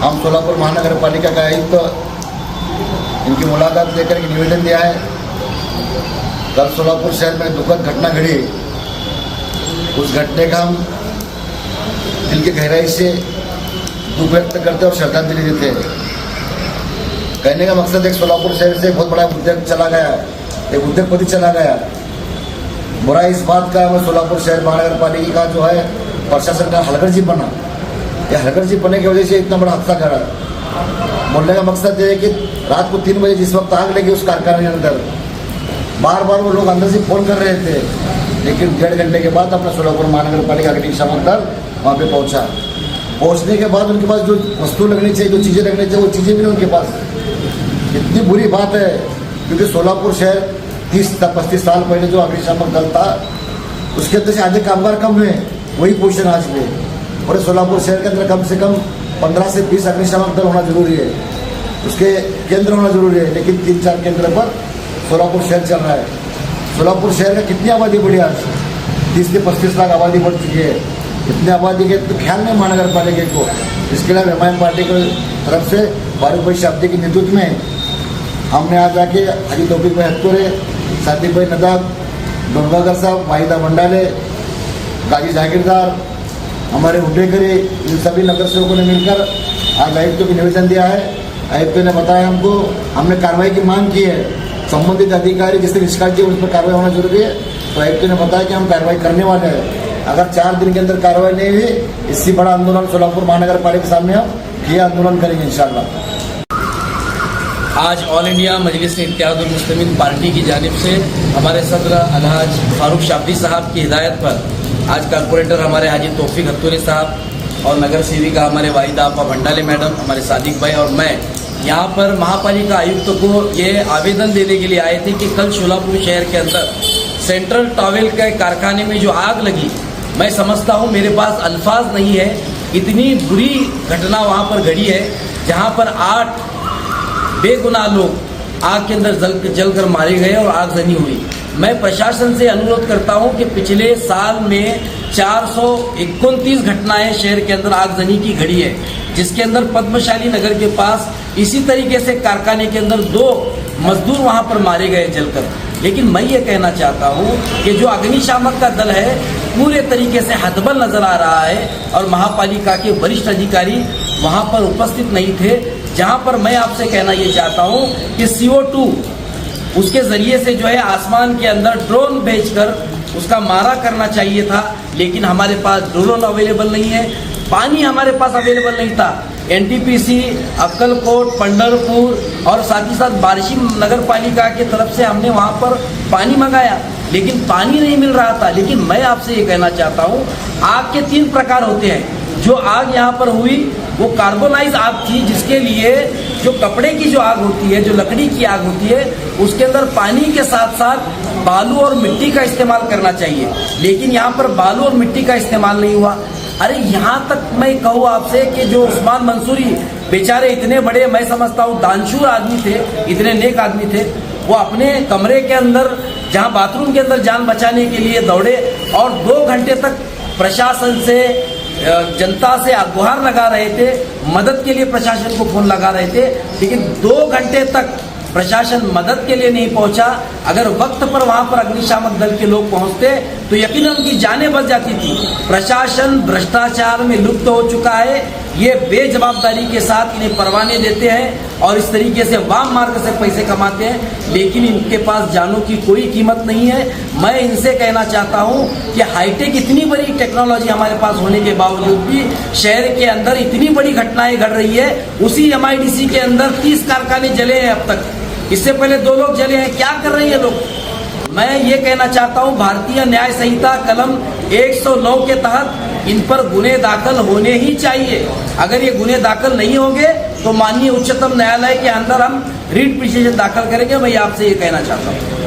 हम सोलापुर महानगर पालिका का आयुक्त इनकी मुलाकात लेकर एक निवेदन दिया है। कल सोलापुर शहर में दुखद घटना घटी, उस घटने का हम दिल की गहराई से दुख व्यक्त करते और श्रद्धांजलि देते हैं। कहने का मकसद एक सोलापुर शहर से बहुत बड़ा उद्योग चला गया, एक उद्योगपति चला गया। बुरा इस बात का हमें सोलापुर शहर महानगर पालिका का जो है प्रशासन का हलगर्जी बना, यह हलगर्जी बनने की वजह से इतना बड़ा हादसा करा। बोलने का मकसद ये है कि रात को 3 बजे जिस वक्त आग लगी उस कारखाने के अंदर, बार बार वो लोग अंदर से फोन कर रहे थे, लेकिन 1.5 घंटे के बाद अपना सोलापुर महानगर पालिका का अग्निशामक दल वहाँ पे पहुँचा। पहुँचने के बाद उनके पास जो वस्तु लगनी चाहिए, जो चीज़ें लगनी चाहिए, वो चीज़ें भी नहीं उनके पास। इतनी बुरी बात है, क्योंकि सोलापुर शहर 30-35 साल पहले जो अग्निशामक दल था उसके अंदर से आधे कामगार कम हुए, वही पोजीशन आज भी। और सोलापुर शहर के अंदर कम से कम 15 से 20 अग्निशामक दल होना जरूरी है, उसके केंद्र होना जरूरी है। लेकिन 3-4 केंद्र पर सोलापुर शहर चल रहा है। सोलापुर शहर का कितनी आबादी बढ़ी, आज 30 से 35 लाख आबादी बढ़ चुकी है। इतनी आबादी के तो ख्याल नहीं महानगर पालिका को। इसके लिए एमआईएम पार्टी की तरफ से फारूक भाई शाब्दी के नेतृत्व में हमने आज आके हाजी तौफीक भाई हत्तोरे, सादिक भाई नदाब, डोंगागर साहब, वाहिदा मंडाले, गाजी जागीरदार, हमारे हुड्डेकरी, इन सभी नगर सेवकों ने मिलकर आज आयुक्त को निवेदन दिया है। आयुक्त ने बताया हमको, हमने कार्रवाई की मांग की है। संबंधित अधिकारी जिससे निष्कासित उस पर कार्रवाई होना जरूरी है। तो आयुक्त ने बताया कि हम कार्रवाई करने वाले हैं। अगर 4 दिन के अंदर कार्रवाई नहीं हुई, इससे बड़ा आंदोलन सोलापुर महानगर पालिका के सामने हम ये आंदोलन करेंगे इंशाल्लाह। आज ऑल इंडिया मजलिस इत्तेहादुल मुस्लिमीन पार्टी की जानिब से हमारे सदर अलहाज फारूक शाब्दी साहब की हिदायत पर आज कॉर्पोरेटर हमारे हाजी तौफीक हत्तोरे साहब और नगर सेविका हमारे वाहिदा आपा भंडाले मैडम, हमारे सादिक भाई और मैं यहाँ पर महापालिका आयुक्त को ये आवेदन देने के लिए आए थे कि कल सोलापुर शहर के अंदर सेंट्रल टॉवेल के कारखाने में जो आग लगी, मैं समझता हूँ, मेरे पास अल्फाज नहीं है, इतनी बुरी घटना वहाँ पर घड़ी है जहाँ पर 8 बेगुनाह लोग आग के अंदर जलकर मारे गए और आगजनी हुई। मैं प्रशासन से अनुरोध करता हूं कि पिछले साल में 429 घटनाएं शहर के अंदर आगजनी की घड़ी है, जिसके अंदर पद्मशाली नगर के पास इसी तरीके से कारखाने के अंदर 2 मजदूर वहां पर मारे गए जलकर। लेकिन मैं ये कहना चाहता हूं कि जो अग्निशामक का दल है पूरे तरीके से हतबल नजर आ रहा है और महापालिका के वरिष्ठ अधिकारी वहां पर उपस्थित नहीं थे। जहां पर मैं आपसे कहना ये चाहता हूं कि CO2 उसके जरिए से जो है आसमान के अंदर ड्रोन भेजकर उसका मारा करना चाहिए था, लेकिन हमारे पास ड्रोन अवेलेबल नहीं है, पानी हमारे पास अवेलेबल नहीं था। NTPC, अक्कलकोट, पंढरपुर और साथ ही साथ बारिशी नगर पालिका की तरफ से हमने वहां पर पानी मंगाया, लेकिन पानी नहीं मिल रहा था। लेकिन मैं आपसे ये कहना चाहता हूँ, आग के 3 प्रकार होते हैं। जो आग यहाँ पर हुई वो कार्बोनाइज आग थी, जिसके लिए जो कपड़े की जो आग होती है, जो लकड़ी की आग होती है, उसके अंदर पानी के साथ साथ बालू और मिट्टी का इस्तेमाल करना चाहिए, लेकिन यहाँ पर बालू और मिट्टी का इस्तेमाल नहीं हुआ। अरे यहाँ तक मैं कहूँ आपसे कि जो उस्मान मंसूरी बेचारे इतने बड़े, मैं समझता हूँ दानशूर आदमी थे, इतने नेक आदमी थे, वो अपने कमरे के अंदर जहाँ बाथरूम के अंदर जान बचाने के लिए दौड़े और 2 घंटे तक प्रशासन से, जनता से गुहार लगा रहे थे, मदद के लिए प्रशासन को फोन लगा रहे थे, लेकिन 2 घंटे तक प्रशासन मदद के लिए नहीं पहुंचा। अगर वक्त पर वहां पर अग्निशामक दल के लोग पहुंचते तो यकीनन उनकी जानें बच जाती थी। प्रशासन भ्रष्टाचार में लुप्त हो चुका है। ये बेजवाबदारी के साथ इन्हें परवाने देते हैं और इस तरीके से वाम मार्ग से पैसे कमाते हैं, लेकिन इनके पास जानों की कोई कीमत नहीं है। मैं इनसे कहना चाहता हूं कि हाईटेक इतनी बड़ी टेक्नोलॉजी हमारे पास होने के बावजूद भी शहर के अंदर इतनी बड़ी घटनाएं घट रही है। उसी MIDC के अंदर 30 कारखाने जले हैं अब तक, इससे पहले 2 लोग जले हैं। क्या कर रहे हैं लोग? मैं ये कहना चाहता हूं, भारतीय न्याय संहिता कलम 109 के तहत इन पर गुने दाखिल होने ही चाहिए। अगर ये गुने दाखिल नहीं होंगे तो माननीय उच्चतम न्यायालय के अंदर हम रिट पिटीशन दाखिल करेंगे। मैं आपसे ये कहना चाहता हूँ।